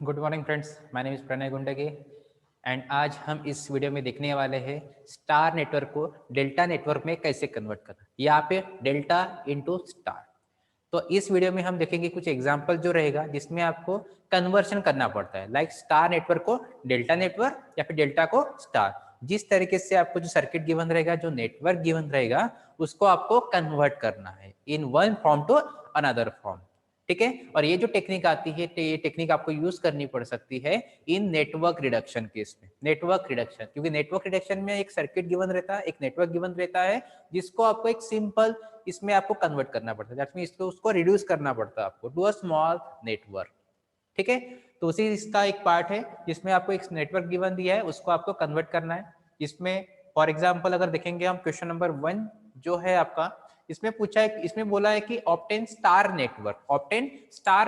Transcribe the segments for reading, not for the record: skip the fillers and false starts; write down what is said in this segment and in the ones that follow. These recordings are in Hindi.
Good morning friends, my name is Pranay Gundge and आज हम इस वीडियो में देखने वाले हैं स्टार नेटवर्क को डेल्टा नेटवर्क में कैसे कन्वर्ट करना। यहाँ पे डेल्टा इंटू स्टार। तो इस वीडियो में हम देखेंगे कुछ एग्जांपल जो रहेगा जिसमें आपको कन्वर्शन करना पड़ता है, लाइक स्टार नेटवर्क को डेल्टा नेटवर्क या फिर डेल्टा को स्टार। जिस तरीके से आपको जो सर्किट गिवन रहेगा, जो नेटवर्क गिवन रहेगा, उसको आपको कन्वर्ट करना है in one form to another form. ठीक है। और ये जो टेक्निक आती है, ये टेक्निक आपको यूज करनी पड़ सकती है इन नेटवर्क रिडक्शन केस में। नेटवर्क रिडक्शन, क्योंकि नेटवर्क रिडक्शन में एक सर्किट गिवन रहता है, एक नेटवर्क गिवन रहता है, जिसको आपको एक सिंपल इसमें आपको कन्वर्ट करना पड़ता है। दैट मींस इसको उसको रिड्यूस करना पड़ता है आपको टू अ स्मॉल नेटवर्क। ठीक है। तो उसी इसका एक पार्ट है जिसमें आपको एक नेटवर्क गिवन दिया है, उसको आपको कन्वर्ट करना है। इसमें फॉर एग्जाम्पल अगर देखेंगे हम क्वेश्चन नंबर 1 जो है आपका, इसमें पूछा है, इसमें बोला है कि obtain star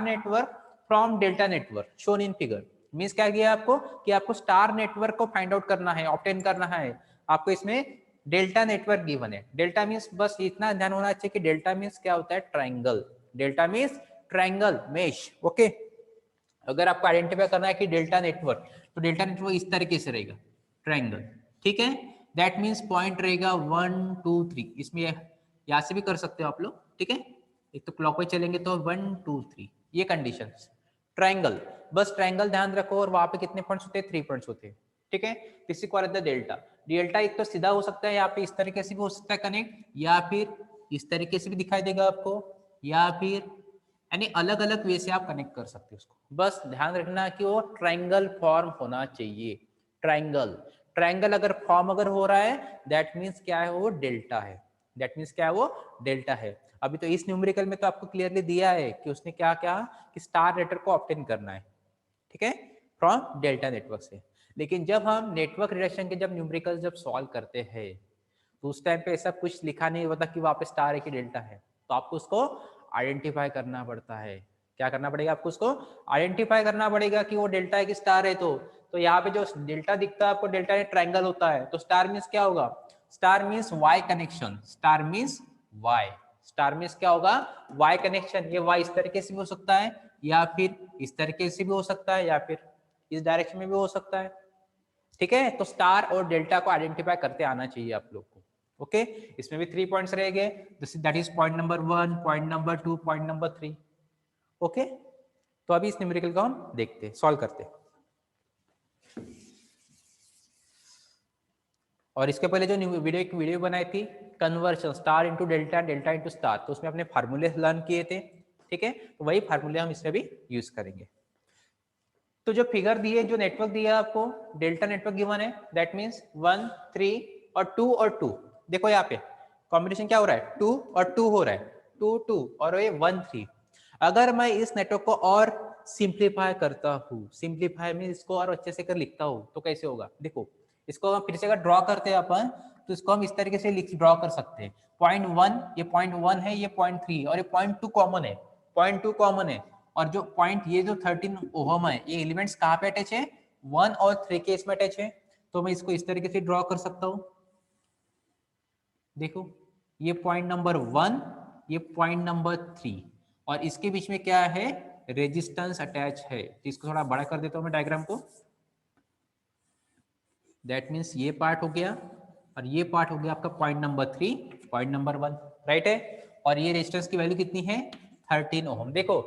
network from delta network shown in figure. Means क्या किया आपको कि आपको स्टार नेटवर्क को फाइंड आउट करना है, ऑब्टेन करना है। आपको इसमें डेल्टा नेटवर्क गिवन है। डेल्टा मींस बस इतना ध्यान होना चाहिए कि डेल्टा मींस क्या होता है, triangle. Delta means triangle mesh. Okay. अगर आपको आइडेंटिफाई करना है कि डेल्टा नेटवर्क, तो डेल्टा नेटवर्क इस तरीके से रहेगा, ट्रायंगल। ठीक है। दैट मींस पॉइंट रहेगा 1 2 3। इसमें यहाँ से भी कर सकते हो आप लोग। ठीक है। एक तो क्लॉकवाइज चलेंगे तो 1 2 3, ये कंडीशन। ट्रायंगल, बस ट्रायंगल ध्यान रखो। और वहां पे कितने पॉइंट्स होते हैं? 3 पॉइंट्स होते हैं। ठीक है। किसी को डेल्टा डेल्टा एक तो सीधा हो सकता है, यहाँ पे इस तरीके से भी हो सकता है कनेक्ट, या फिर इस तरीके से भी दिखाई देगा आपको, या फिर यानी अलग अलग वे से आप कनेक्ट कर सकते हो उसको। बस ध्यान रखना कि वो ट्रायंगल फॉर्म होना चाहिए। ट्रायंगल ट्रायंगल अगर फॉर्म अगर हो रहा है, दैट मीन्स क्या है, वो डेल्टा है। दैट मीन्स क्या है, वो डेल्टा है। अभी तो इस न्यूमेरिकल में तो आपको क्लियरली दिया है कि उसने क्या क्या कि स्टार नेटवर्क को ऑब्टेन करना है। ठीक है, फ्रॉम डेल्टा नेटवर्क से। लेकिन जब हम नेटवर्क रिडक्शन के जब न्यूमेरिकल जब सॉल्व करते हैं, तो उस टाइम पे ऐसा कुछ लिखा नहीं होता कि वहां पे स्टार है कि डेल्टा है। तो आपको उसको आइडेंटिफाई करना पड़ता है। क्या करना पड़ेगा आपको? उसको आइडेंटिफाई करना पड़ेगा कि वो डेल्टा है कि स्टार है। तो यहाँ पे जो डेल्टा दिखता है आपको, डेल्टा ट्रायंगल होता है, तो स्टार मीन्स क्या होगा? Star means Y connection. Star means Y. Star means क्या होगा? Y connection. ये वाई इस तरीके से भी हो सकता है, या फिर इस तरीके से भी हो सकता है, या फिर इस डायरेक्शन में भी हो सकता है। ठीक है। तो स्टार और डेल्टा को आइडेंटिफाई करते आना चाहिए आप लोग को। ओके। इसमें भी 3 पॉइंट्स रह गए। That is point number 1, point number 2, point number 3। Okay. तो अभी इस न्यूमेरिकल को हम देखते हैं, सॉल्व करते हैं। और इसके पहले जो वीडियो बनाई थी, conversion star into delta, delta into star, तो उसमें अपने फार्मूले लर्न किए थे। ठीक है। तो वही फार्मूले हम इसमें भी यूज करेंगे। तो जो फिगर दी है, जो नेटवर्क दिया है आपको, डेल्टा नेटवर्क गिवन है। दैट मींस 1 3 और 2 और 2। देखो यहाँ पे कॉम्बिनेशन क्या हो रहा है, 2 और 2 हो रहा है, 2 2 और ये 1 3। अगर मैं इस नेटवर्क को और सिंप्लीफाई करता हूँ, सिंप्लीफाई में इसको और अच्छे से कर लिखता हूँ, तो कैसे होगा? देखो, इसको हम फिर से अगर ड्रॉ करते हैं अपन, तो इसको हम इस तरीके से ड्रॉ कर सकते हैं। पॉइंट 1, ये पॉइंट 1 है, ये पॉइंट 3 और ये पॉइंट 2 कॉमन है। पॉइंट 2 कॉमन है। और जो पॉइंट ये जो 13 ओहम है, ये एलिमेंट्स कहाँ पे अटैच है? 1 और 3 के इसमें अटैच है। तो मैं इसको इस तरीके से ड्रॉ कर सकता हूँ। देखो, ये पॉइंट नंबर 1, ये पॉइंट नंबर 3, और इसके बीच में क्या है? रेजिस्टेंस अटैच है। तो इसको थोड़ा बड़ा कर देता हूँ मैं डायग्राम को। दैट मीन्स ये पार्ट हो गया, और ये पार्ट हो गया आपका point number 3, point number 1। Right है। और ये रेजिस्टेंस की वैल्यू कितनी है? 13 ओम। देखो,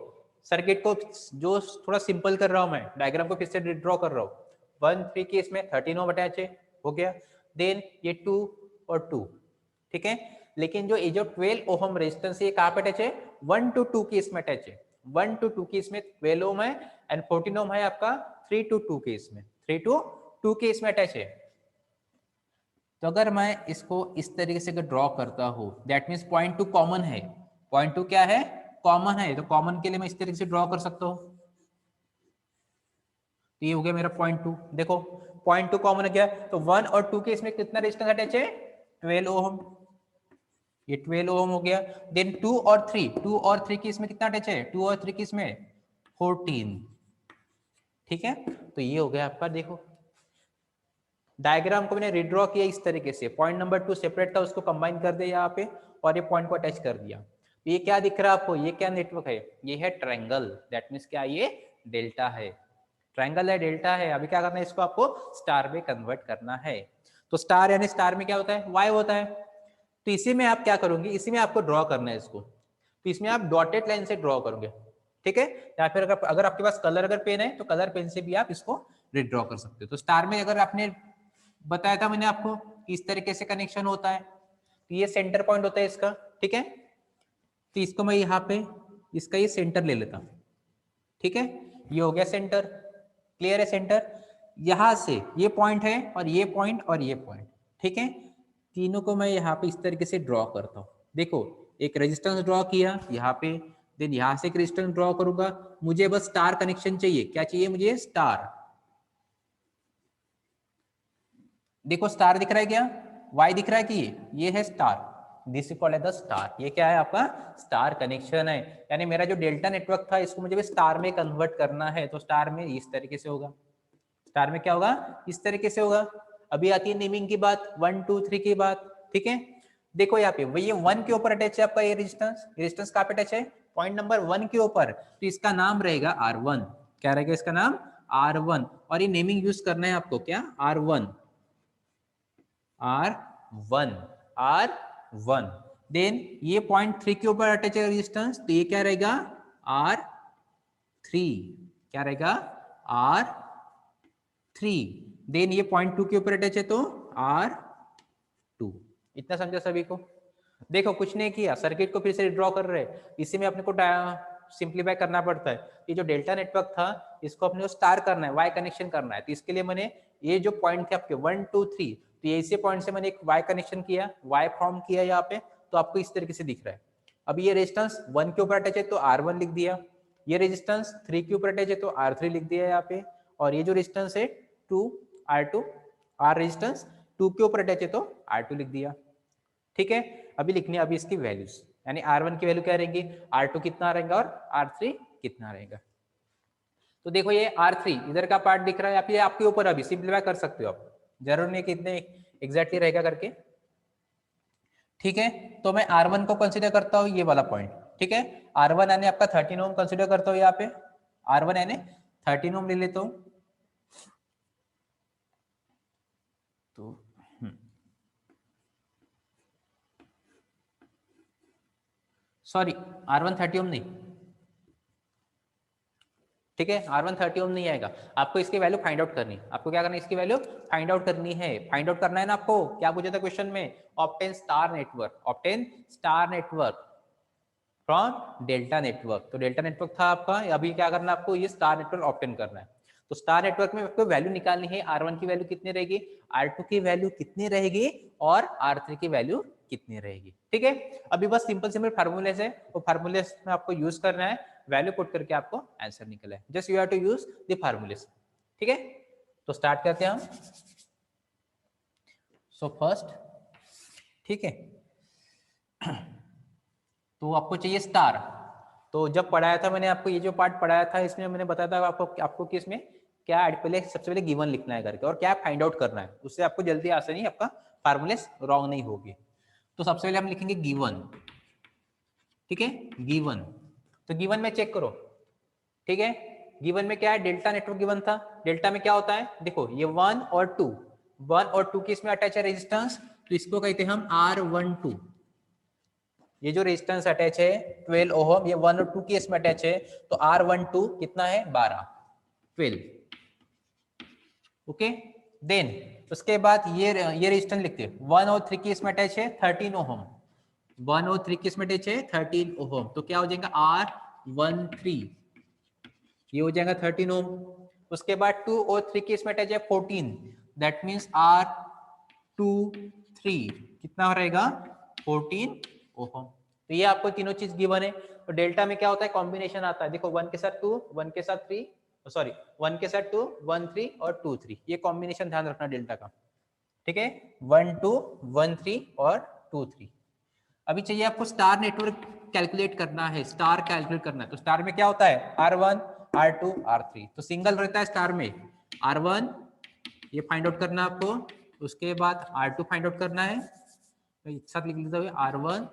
सर्किट को जो थोड़ा सिंपल कर रहा हूं मैं, डायग्राम को फिर से ड्रॉ कर रहा हूँ। 1 3 के इसमें 13 ओम अटैच है, हो गया। देन ये 2 और 2। ठीक है। लेकिन जो 12 ओम रेजिस्टेंस ये कहाँ पे अटैच है? 1 to 2 की इसमें अटैच है। 1 to 2 की इसमें 12 ओम है, एंड 14 ओम है आपका 3 to 2 के इसमें, 3 to 2 के इसमें अटैच है। तो अगर मैं इसको इस तरीके से ड्रॉ करता हूँ, दैट मीन्स पॉइंट 2 कॉमन है। पॉइंट 2 क्या है? कॉमन है। तो कॉमन के लिए मैं इस तरीके से ड्रॉ कर सकता हूँ। तो ये हो गया मेरा पॉइंट 2। देखो, पॉइंट 2 कॉमन है क्या? तो 1 और 2 के इसमें कितना रेजिस्टेंस अटैच है? 12 ओम। ये 12 ओम हो गया। देन 2 और 3, 2 और 3 की इसमें कितना अटैच है? 2 और 3 की इसमें 14। ठीक है। तो ये हो गया आपका। देखो, डायग्राम को मैंने रिड्रॉ किया इस तरीके से। पॉइंट नंबर 2 सेपरेट था, उसको कंबाइन कर दिया यहाँ पे, और ये पॉइंट को अटैच कर दिया। तो ये क्या दिख रहा है आपको? ये क्या नेटवर्क है? ये है ट्रायंगल। दैट मीन्स क्या? ये डेल्टा है। ट्रायंगल है, डेल्टा है, अभी क्या करना है, इसको आपको स्टार में कन्वर्ट करना है। तो स्टार यानी स्टार में क्या होता है, वाई होता है। तो इसी में आप क्या करोगे, इसी में आपको ड्रॉ करना है इसको। तो इसमें आप डॉटेड लाइन से ड्रॉ करोगे, ठीक है। या फिर अगर आपके पास कलर अगर पेन है तो कलर पेन से भी आप इसको रिड्रॉ कर सकते हो। तो स्टार में अगर आपने बताया था मैंने आपको इस तरीके से कनेक्शन होता है, तो ये सेंटर पॉइंट होता है इसका, ठीक है। तो इसको मैं यहाँ पे इसका ये सेंटर ले लेता हूँ, ठीक है। ये हो गया सेंटर, क्लियर है सेंटर। यहां से ये पॉइंट है और ये पॉइंट और ये पॉइंट, ठीक है। तीनों को मैं यहाँ पे इस तरीके से ड्रॉ करता हूँ। देखो एक रेजिस्टेंस ड्रॉ किया यहाँ पे, देन यहाँ से एक रेजिस्टेंस ड्रॉ करूंगा। मुझे बस स्टार कनेक्शन चाहिए, क्या चाहिए मुझे, स्टार। देखो स्टार दिख रहा है क्या, वाई दिख रहा है कि ये है star, this is called as the star. ये क्या है आपका स्टार कनेक्शन है। यानी मेरा जो डेल्टा नेटवर्क था इसको मुझे भी स्टार में कन्वर्ट करना है। तो स्टार में इस तरीके से होगा, स्टार में क्या होगा, इस तरीके से होगा। अभी आती है नेमिंग की बात, 1 2 3 की बात, ठीक है। देखो यहाँ पे ये 1 के ऊपर अटैच है आपका ये रेजिस्टेंस, रेजिस्टेंस कहाँ पे अटैच है, पॉइंट नंबर 1 के ऊपर। तो इसका नाम रहेगा R1, क्या रहेगा इसका नाम R1। और ये नेमिंग यूज करना है आपको, क्या R1 R1 R1। देन ये पॉइंट 3 के ऊपर अटैच है रेजिस्टेंस, तो ये क्या रहेगा R3, क्या रहेगा R3। देन ये पॉइंट 2 के ऊपर अटैच है तो R2। इतना समझा सभी को। देखो कुछ नहीं किया, सर्किट को फिर से ड्रॉ कर रहे हैं। इसी में अपने को सिंप्लीफाई करना पड़ता है। ये जो डेल्टा नेटवर्क था इसको अपने को स्टार करना है, वाई कनेक्शन करना है। तो इसके लिए मैंने ये जो पॉइंट थे आपके 1 2 3, तो ये इसी पॉइंट से मैंने एक वाई कनेक्शन किया, वाई फॉर्म किया यहाँ पे। तो आपको इस तरीके से दिख रहा है। अभी ये रेजिस्टेंस 1 के ऊपर अटैच है तो R1 लिख दिया, ये रेजिस्टेंस 3 के ऊपर अटैच है तो R3 लिख दिया यहाँ पे, और ये जो रेजिस्टेंस है 2 R2 R रेजिस्टेंस 2 के ऊपर अटैच है तो R2 लिख दिया, ठीक है। अभी लिखनी है अभी इसकी वैल्यूज, यानी R1 की वैल्यू क्या रहेगी, R2 कितना रहेगा और R3 कितना रहेगा। तो देखो ये R3 इधर का पार्ट दिख रहा है, आप ये आपके ऊपर अभी सिंप्लीफाई कर सकते हो आप, जरूर नहीं कि इतने एग्जैक्टली रहेगा करके, ठीक है। तो मैं R1 को कंसीडर करता हूँ ये वाला पॉइंट, ठीक है। R1 यानी आपका 13 ओम कंसीडर करता हूँ यहाँ पे, R1 यानी 13 ओम ले लेता हूँ। तो सॉरी R1 30 ओम नहीं, ठीक है। R1 30 ओम नहीं आएगा, आपको इसकी वैल्यू फाइंड आउट करनी है। आपको क्या करना है, इसकी वैल्यू फाइंड आउट करनी है। फाइंड आउट करना है ना आपको, क्या पूछा था क्वेश्चन में, obtain star network, obtain star network from delta network. तो डेल्टा नेटवर्क था आपका, अभी क्या करना है आपको, ये स्टार नेटवर्क ऑब्टेन करना है। तो स्टार नेटवर्क में आपको वैल्यू निकालनी है, R1 की वैल्यू कितनी रहेगी, R2 की वैल्यू कितनी रहेगी और R3 की वैल्यू कितनी रहेगी, ठीक है। अभी बस सिंपल सिंपल फार्मूले है, वो फार्मूले में आपको यूज करना है, वैल्यू पुट करके आपको आंसर निकला है। Just you have to use the formulas, ठीक है। तो स्टार्ट करते हैं हम। सो फर्स्ट, ठीक है, तो आपको चाहिए स्टार। तो जब पढ़ाया था मैंने आपको, ये जो पार्ट पढ़ाया था इसमें मैंने बताया था आपको कि इसमें क्या पहले सबसे पहले गिवन लिखना है करके और क्या फाइंड आउट करना है, उससे आपको जल्दी आसानी आपका फार्मूलेस रॉन्ग नहीं होगी। तो सबसे पहले हम लिखेंगे गिवन, ठीक है, गिवन। तो गिवन में चेक करो, ठीक है। गिवन में क्या है, डेल्टा नेटवर्क गिवन था। डेल्टा में क्या होता है, देखो ये 1 और 2, 1 और 2 की इसमें अटैच है रेजिस्टेंस, तो इसको कहते हैं हम R12। ये जो रेजिस्टेंस अटैच है 12 ओहम, ये 1 और 2 की इसमें अटैच है, तो R12 कितना है 12, 12, ओके। देन उसके बाद ये रेजिस्टेंस लिखते हैं 1 और 3 की इसमें अटैच है 13 ओहम, 1 और 3 की इसमें अटैच है 13 ओहम, तो क्या हो जाएगा R13, ये हो जाएगा 13 ओम। उसके बाद 2 और 3 की इसमें अटैच है 14, दैट मींस R23 कितना रहेगा 14 ओम। तो ये आपको तीनों चीज गिवन है। तो डेल्टा में क्या होता है, कॉम्बिनेशन आता है, देखो 1 के साथ 2, 1 के साथ 3, सॉरी 1 के साथ 2, 1 3 और 2 3, ये कॉम्बिनेशन ध्यान रखना डेल्टा का, ठीक है। 1 2 1 3 और 2 3। अभी चाहिए आपको स्टार नेटवर्क कैलकुलेट करना है, स्टार कैलकुलेट करना है। तो स्टार में क्या होता है, R1 R2 R3, तो सिंगल रहता है स्टार में, R1 ये फाइंड आउट करना है आपको, उसके बाद R2 फाइंड आउट करना है, तो एक साथ लिख लेते हुए R1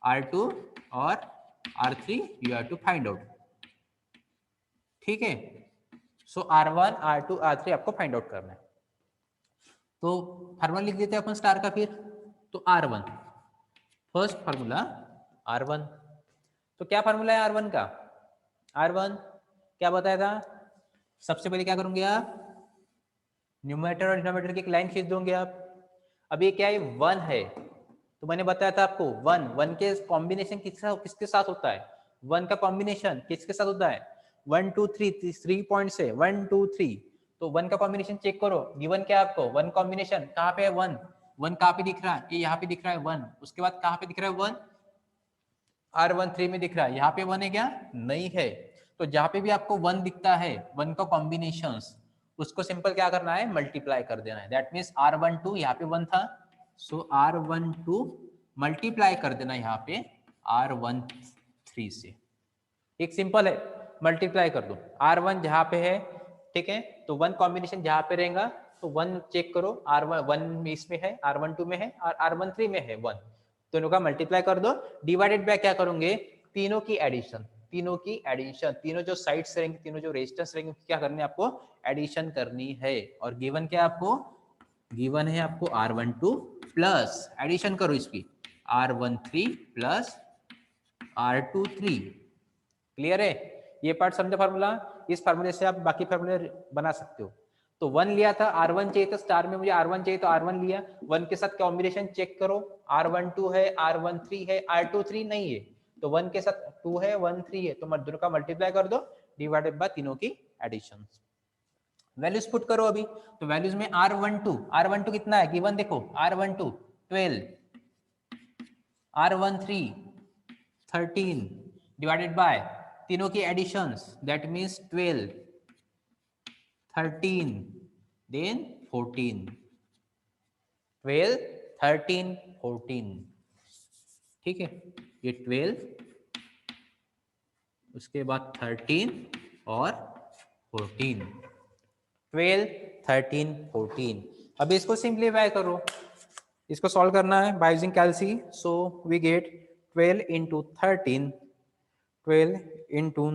R2 और R3 you have to find out, ठीक है। सो R1 R2 R3 आपको फाइंड आउट करना है। तो फार्मूला लिख देते हैं अपन स्टार का फिर। तो R1 फर्स्ट फार्मूला R1। तो क्या फार्मूला है R1 का? R1 क्या बताया था? सबसे पहले क्या करोगे आप? न्यूमरेटर और डिनोमिनेटर की एक लाइन खींच दोगे आप। अब ये क्या है? 1 है, तो मैंने बताया था आपको 1 के कॉम्बिनेशन किसके साथ होता है? 1 का कॉम्बिनेशन किसके साथ होता है? 1 2 3 3 पॉइंट्स है, 1 2 3। तो 1 का कॉम्बिनेशन चेक करो, गिवन क्या है आपको? 1 कॉम्बिनेशन कहाँ पे है? 1 कहाँ पे दिख रहा है? ये यहाँ पे दिख रहा है 1। उसके बाद कहाँ पे दिख रहा है 1? R13 में दिख रहा है। यहाँ पे 1 है क्या? नहीं है। तो जहाँ पे भी आपको 1 दिखता है, 1 का कॉम्बिनेशन, उसको सिंपल क्या करना है? मल्टीप्लाई कर देना है। दैट मीन्स R12 यहाँ पे 1 था, सो R12 मल्टीप्लाई कर देना यहाँ पे R13 से। एक सिंपल है, मल्टीप्लाई कर दो। R1 जहाँ पे है, ठीक है, तो 1 कॉम्बिनेशन जहाँ पे रहेगा तो 1 चेक करो, R1 इसमें है, R12 में है और R13 में है 1, दोनों का मल्टीप्लाई कर दो। डिवाइडेड बाय क्या करोगे? तीनों की एडिशन, तीनों की एडिशन, तीनों जो साइड्स रहेंगे, तीनों जो रेजिस्टेंस रहेंगे, क्या करनी है आपको? एडिशन करनी है। और गिवन क्या आपको? गिवन है आपको R12 प्लस, एडिशन करो इसकी, R13 प्लस R23। क्लियर है? ये पार्ट समझे फार्मूला? इस फार्मूले से आप बाकी फार्मूले बना सकते हो। तो 1 लिया था, R1 चाहिए था, स्टार में मुझे R1 चाहिए तो R1 लिया। 1 के साथ कॉम्बिनेशन चेक करो, R12 है, R13 है, R23 नहीं है, तो 1 के साथ 2 है, 1 3 है, तो दोनों का मल्टीप्लाई कर दो, डिवाइडेड बाय तीनों की एडिशन। वैल्यूज पुट करो अभी। तो वैल्यूज में R12 कितना है? गिवन देखो, R12 12, R13 13, डिवाइडेड बाय तीनों की एडिशंस, दैट मीन्स 12 13 देन 14, 12 13 14, ठीक है। ये 12, उसके बाद 13 और 14, 12 13 14। अब इसको सिंप्लीफाई करो, इसको सॉल्व करना है by using calci. So we get 12 into 13, 12 into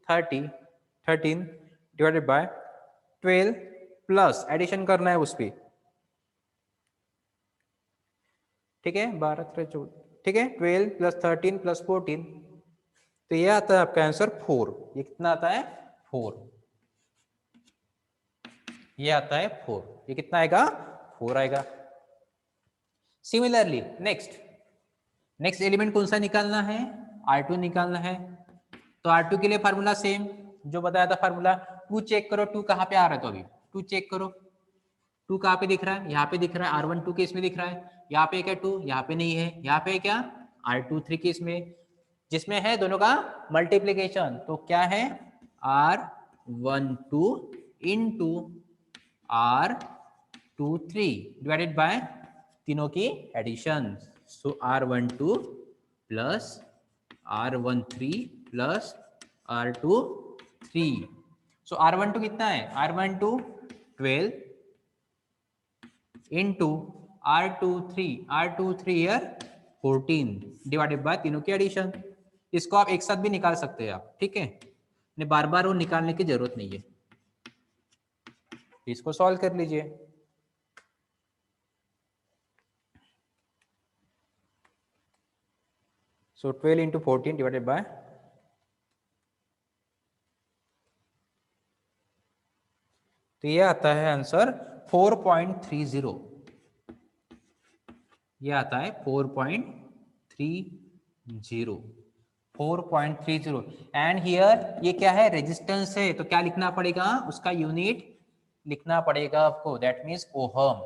13 divided by 12 plus addition करना है उस पर, ठीक है, 12 13 14, ठीक है, 12 प्लस 13 प्लस 14, तो ये आता है आपका आंसर 4। ये कितना आता है? 4। ये आता है 4। ये कितना आएगा? 4 आएगा। सिमिलरली नेक्स्ट एलिमेंट कौन सा निकालना है? R2 निकालना है। तो R2 के लिए फार्मूला सेम जो बताया था फार्मूला। 2 चेक करो, 2 कहाँ पे आ रहा है? तो अभी 2 चेक करो, 2 कहाँ पे दिख रहा है? यहाँ पे दिख रहा है। R12 के इसमें दिख रहा है। यहाँ पे क्या 2? यहाँ पे नहीं है। यहाँ पे क्या? R23 के इसमें, जिसमें है दोनों का मल्टीप्लीकेशन। तो क्या है? R12 into R23 divided by तीनों की एडिशन। सो R12 plus R13 plus R23। सो R12 कितना है? R12 12 into R23 year 14 divided by तीनों की एडिशन। इसको आप एक साथ भी निकाल सकते हैं आप, ठीक है, ने बार बार वो निकालने की जरूरत नहीं है। इसको सॉल्व कर लीजिए। सो 12 इंटू 14 डिवाइडेड बाय, तो ये आता है आंसर 4.30। ये आता है 4.30 एंड हियर ये क्या है? रेजिस्टेंस है, तो क्या लिखना पड़ेगा? उसका यूनिट लिखना पड़ेगा आपको, दैट मीन्स ओहम।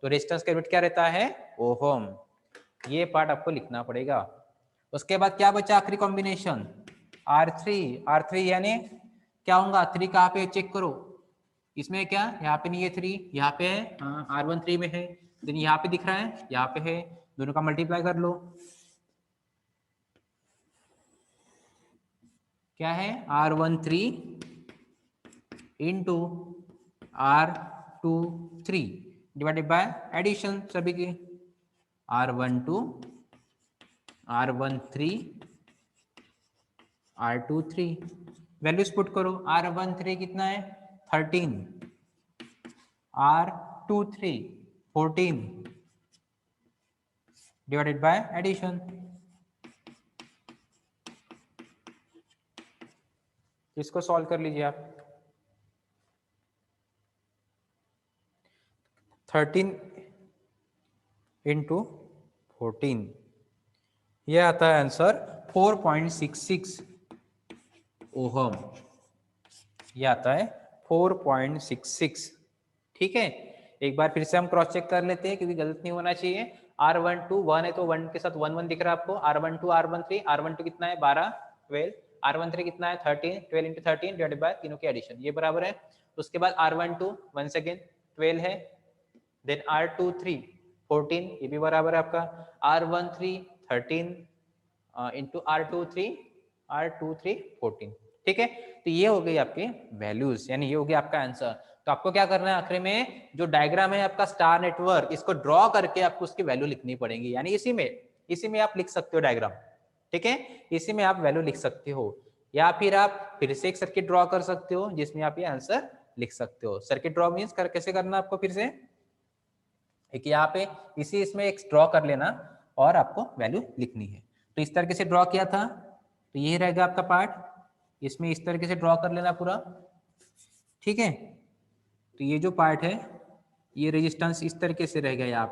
तो रेजिस्टेंस का यूनिट क्या रहता है? ओहम। ये पार्ट आपको लिखना पड़ेगा। उसके बाद क्या बचा? आखिरी कॉम्बिनेशन R3 यानी क्या होगा? 3 कहाँ पे? चेक करो, इसमें क्या? यहाँ पे नहीं है 3, यहाँ पे है, हाँ R13 में है, देन यहाँ पे दिख रहा है, यहाँ पे है, दोनों का मल्टीप्लाई कर लो। क्या है? R13 into R23 divided by addition सभी की, R12 R13 R23 values put करो, R13 कितना है 13, R23 14 डिवाइडेड बाय एडिशन। इसको सॉल्व कर लीजिए आप। 13 इंटू 14, ये आता है आंसर 4.66 ओहम। ये आता है 4.66। ठीक है, एक बार फिर से हम क्रॉस चेक कर लेते हैं क्योंकि गलत नहीं होना चाहिए। R12 1 है तो 1 के साथ 1 1 दिख रहा है आपको। R12 R13 कितना है 12 12, R13 कितना है 13, 12 इंटू 13 डिवाइडेड बाय तीनों के एडिशन, ये बराबर है। उसके बाद R12 once again 12 है, देन R23 14, ये भी बराबर है आपका। R13 13 into R23 14। ठीक है, तो ये हो गई आपकी वैल्यूज, यानी ये हो गया आपका आंसर। तो आपको क्या करना है, आखिर में जो डायग्राम है आपका स्टार नेटवर्क, इसको ड्रॉ करके आपको उसकी वैल्यू लिखनी पड़ेगी, यानी इसी में आप लिख सकते हो डायग्राम। ठीक है, इसी में आप वैल्यू लिख सकते हो, या फिर आप फिर से एक सर्किट ड्रॉ कर सकते हो जिसमें आप ये आंसर लिख सकते हो। सर्किट ड्रॉ मीन्स कैसे करना आपको, फिर से एक यहाँ पे इसमें एक ड्रॉ कर लेना और आपको वैल्यू लिखनी है। तो इस तरीके से ड्रॉ किया था, तो ये रहेगा आपका पार्ट, इसमें इस तरीके से ड्रॉ कर लेना पूरा। ठीक है, तो ये जो पार्ट है ये रेजिस्टेंस इस तरीके से रहेगा यहाँ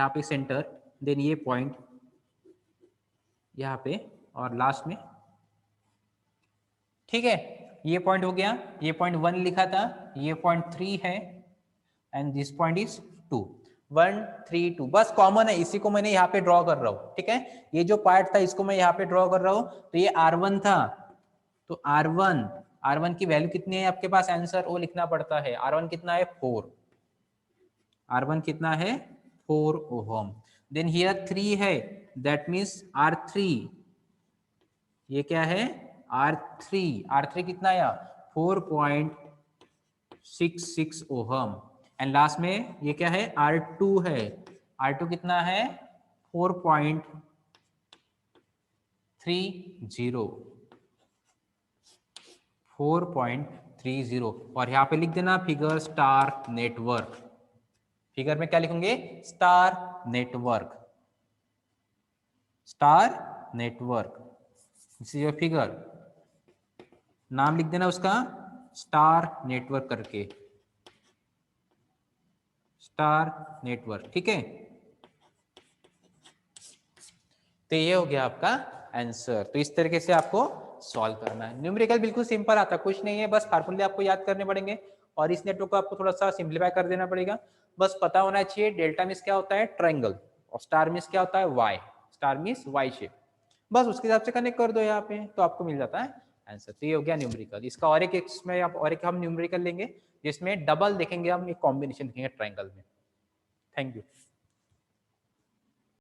पे सेंटर, देन ये पॉइंट यहाँ पे और लास्ट में। ठीक है, ये पॉइंट हो गया, ये पॉइंट 1 लिखा था, ये पॉइंट 3 है एंड दिस पॉइंट इज 2, 1 3 2, बस कॉमन है, इसी को मैंने यहाँ पे ड्रॉ कर रहा हूँ। ठीक है, ये जो पार्ट था इसको मैं यहाँ पे ड्रॉ कर रहा हूँ। तो ये R1 था, तो R1 की वैल्यू कितनी है आपके पास, आंसर वो लिखना पड़ता है। R1 कितना है 4, R1 कितना है 4 ओहम। देन हियर 3 है, दैट मीन्स R3, ये क्या है R3 कितना आया 4.66 ओहम। एंड लास्ट में ये क्या है R2 है, R2 कितना है 4.30 और यहाँ पे लिख देना फिगर स्टार नेटवर्क। फिगर में क्या लिखेंगे, star network, this is your figure, नाम लिख देना उसका स्टार नेटवर्क करके, स्टार नेटवर्क। ठीक है, तो ये हो गया आपका आंसर। तो इस तरीके से आपको सॉल्व करना है। न्यूमेरिकल बिल्कुल सिंपल आता है, कुछ नहीं है, बस फार्मूले आपको याद करने पड़ेंगे और इस नेटवर्क को आपको थोड़ा सा सिंप्लीफाई कर देना पड़ेगा। बस पता होना चाहिए डेल्टा मीन्स क्या होता है ट्रायंगल, और स्टार मीन्स क्या होता है Y, star means Y shape, बस उसके हिसाब से कनेक्ट कर दो यहाँ पे तो आपको मिल जाता है आंसर। तो ये हो गया न्यूमेरिकल। इसका और एक इसमें आप और एक हम न्यूमेरिकल लेंगे जिसमें डबल देखेंगे, हम एक कॉम्बिनेशन देखेंगे ट्रायंगल में। Thank you.